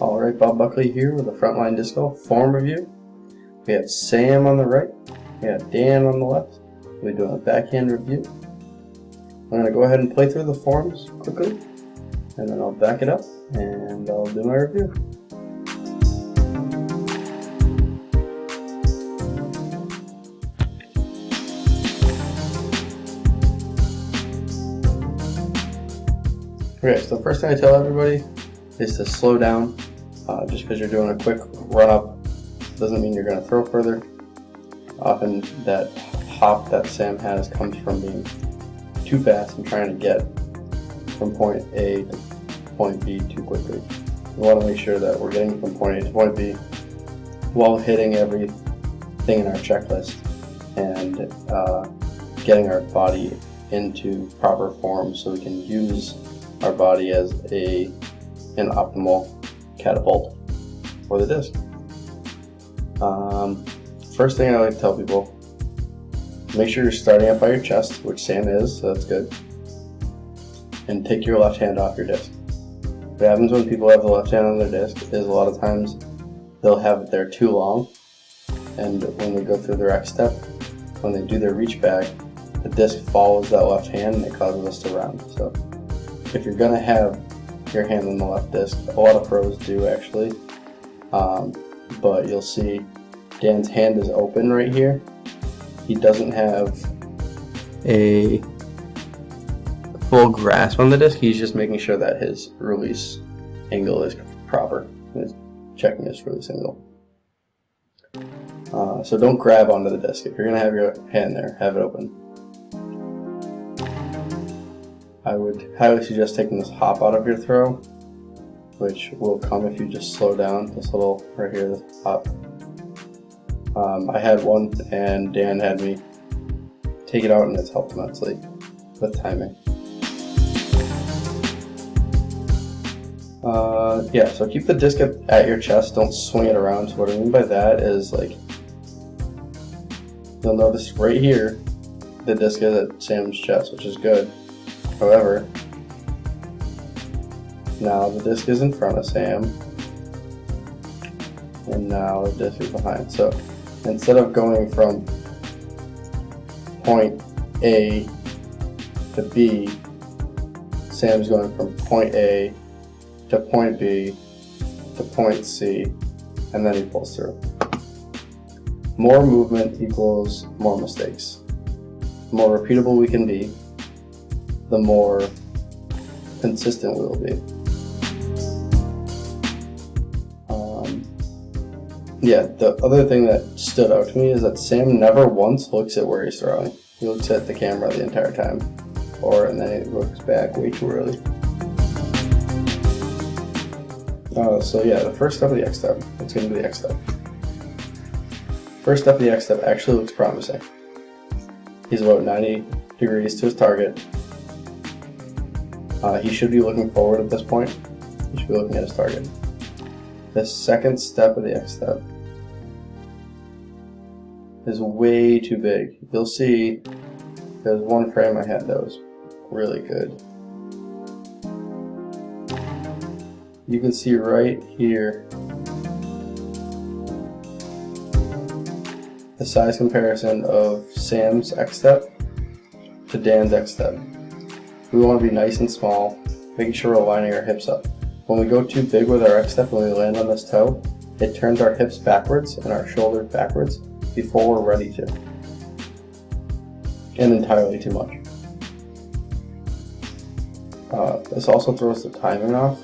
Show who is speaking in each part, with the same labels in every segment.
Speaker 1: Alright, Bob Buckley here with a Frontline Disco form review. We have Sam on the right, we have Dan on the left. We're doing a backhand review. I'm going to go ahead and play through the forms quickly, and then I'll back it up and I'll do my review. Okay, so the first thing I tell everybody is to slow down. Just because you're doing a quick run up doesn't mean you're going to throw further. Often that hop that Sam has comes from being too fast and trying to get from point A to point B too quickly. We want to make sure that we're getting from point A to point B while hitting everything in our checklist and getting our body into proper form so we can use our body as an optimal catapult for the disc. First thing I like to tell people, make sure you're starting up by your chest, which Sam is, so that's good, and take your left hand off your disc. What happens when people have the left hand on their disc is a lot of times they'll have it there too long, and when they go through their XStep, when they do their reach back, the disc follows that left hand and it causes us to round. So if you're going to have your hand on the left disc, a lot of pros do actually, but you'll see Dan's hand is open right here. He doesn't have a full grasp on the disc. He's just making sure that his release angle is proper. He's checking his release angle. So don't grab onto the disc. If you're going to have your hand there, have it open. I would highly suggest taking this hop out of your throw, which will come if you just slow down. This little right here, this hop. I had one and Dan had me take it out, and it's helped immensely with timing. Yeah, so keep the disc at your chest, don't swing it around. So what I mean by that is, like, you'll notice right here the disc is at Sam's chest, which is good. However, now the disc is in front of Sam, and now the disc is behind. So instead of going from point A to B, Sam's going from point A to point B to point C, and then he pulls through. More movement equals more mistakes. The more repeatable we can be, the more consistent we will be. Yeah, the other thing that stood out to me is that Sam never once looks at where he's throwing. He looks at the camera the entire time, and then he looks back way too early. So yeah, the first step of the XStep, it's going to be the XStep. First step of the XStep actually looks promising. He's about 90 degrees to his target. He should be looking forward at this point. He should be looking at his target. The second step of the XStep is way too big. You'll see there's one frame I had that was really good. You can see right here the size comparison of Sam's XStep to Dan's XStep. We want to be nice and small, making sure we're lining our hips up. When we go too big with our XStep, when we land on this toe, it turns our hips backwards and our shoulders backwards before we're ready to. And entirely too much. This also throws the timing off.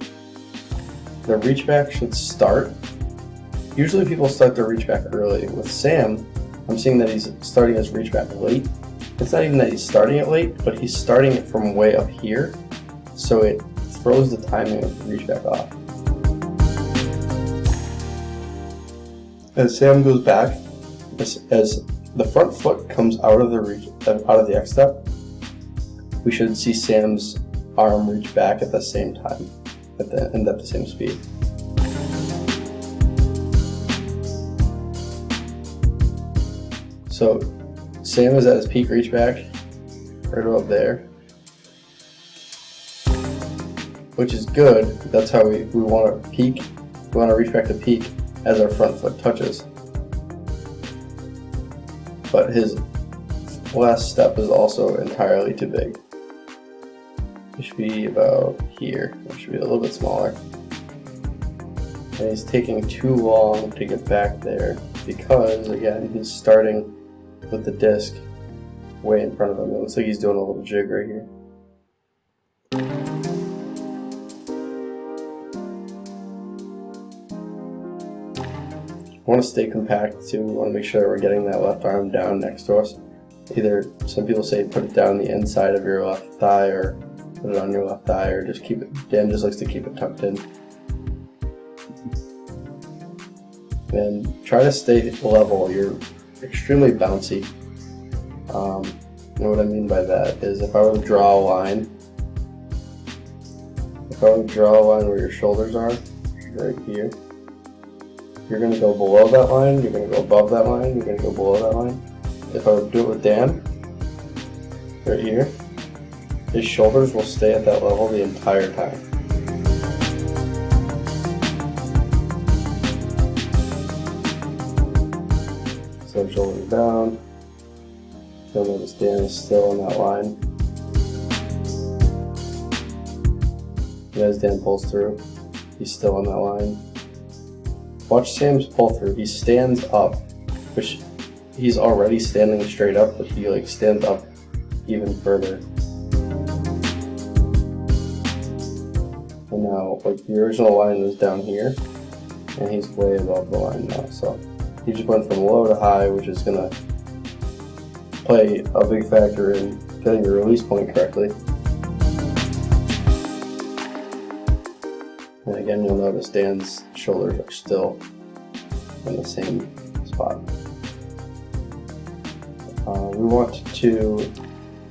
Speaker 1: The reach back should start. Usually people start their reach back early. With Sam, I'm seeing that he's starting his reach back late. It's not even that he's starting it late, but he's starting it from way up here, so it throws the timing of the reach back off. As Sam goes back, as the front foot comes out of the XStep, we should see Sam's arm reach back at the same time, and at the same speed. So Sam is at his peak reach back, right about there, which is good. That's how we want to peak We want to reach back to peak as our front foot touches. But his last step is also entirely too big. It should be about here. It should be a little bit smaller. And he's taking too long to get back there because, again, he's starting with the disc way in front of him. It looks like he's doing a little jig right here. We want to stay compact too. We want to make sure we're getting that left arm down next to us. Either, some people say put it down the inside of your left thigh or put it on your left thigh, or just keep it, Dan just likes to keep it tucked in. And try to stay level. You're extremely bouncy. And what I mean by that is if I were to draw a line, where your shoulders are, right here, you're going to go below that line, you're going to go above that line, you're going to go below that line. If I would do it with Dan, right here, his shoulders will stay at that level the entire time. So shoulders down. You'll notice Dan is still on that line. And as Dan pulls through, he's still on that line. Watch Sam's pull through. He stands up, which he's already standing straight up, but he stands up even further. And now, the original line was down here, and he's way above the line now. So he just went from low to high, which is gonna play a big factor in getting your release point correctly. And again, you'll notice Dan's shoulders are still in the same spot. We want to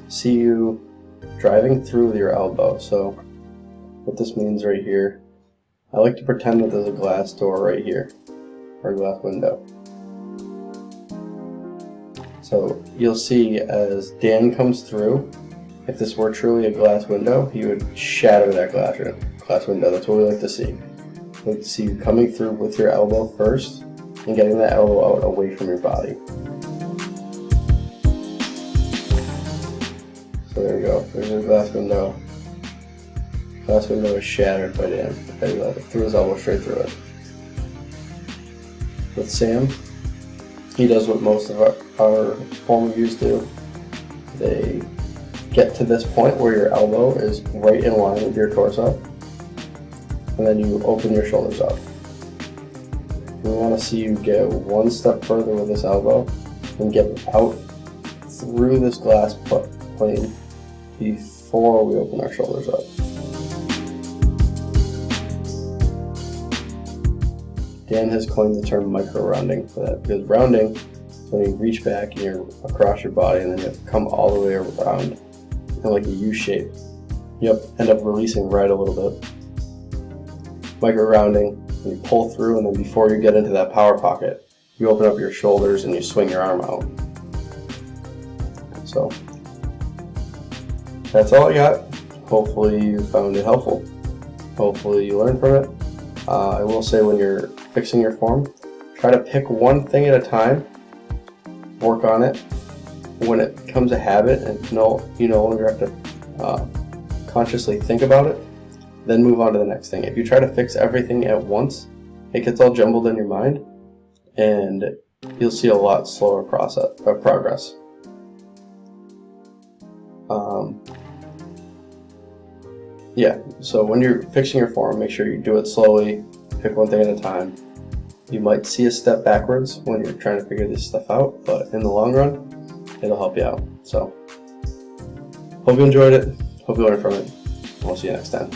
Speaker 1: see you driving through with your elbow. So what this means right here, I like to pretend that there's a glass door right here, or a glass window. So you'll see as Dan comes through, if this were truly a glass window, he would shatter that glass window. That's what we like to see. We like to see you coming through with your elbow first and getting that elbow out away from your body. So there we go. There's your glass window. Glass window is shattered by Dan. He threw his elbow straight through it. With Sam, he does what most of our form reviews do. They get to this point where your elbow is right in line with your torso, and then you open your shoulders up. We want to see you go one step further with this elbow and get out through this glass plane before we open our shoulders up. Dan has coined the term micro-rounding for that, because rounding is when you reach back and you're across your body and then you have to come all the way around in like a U shape. You end up releasing right a little bit. Micro-rounding, when you pull through and then before you get into that power pocket, you open up your shoulders and you swing your arm out. So that's all I got. Hopefully you found it helpful. Hopefully you learned from it. I will say, when you're fixing your form, try to pick one thing at a time, work on it. When it becomes a habit and you no longer have to consciously think about it, then move on to the next thing. If you try to fix everything at once, it gets all jumbled in your mind and you'll see a lot slower progress. So when you're fixing your form, make sure you do it slowly, pick one thing at a time. You might see a step backwards when you're trying to figure this stuff out, but in the long run, it'll help you out. So, hope you enjoyed it, hope you learned from it, and we'll see you next time.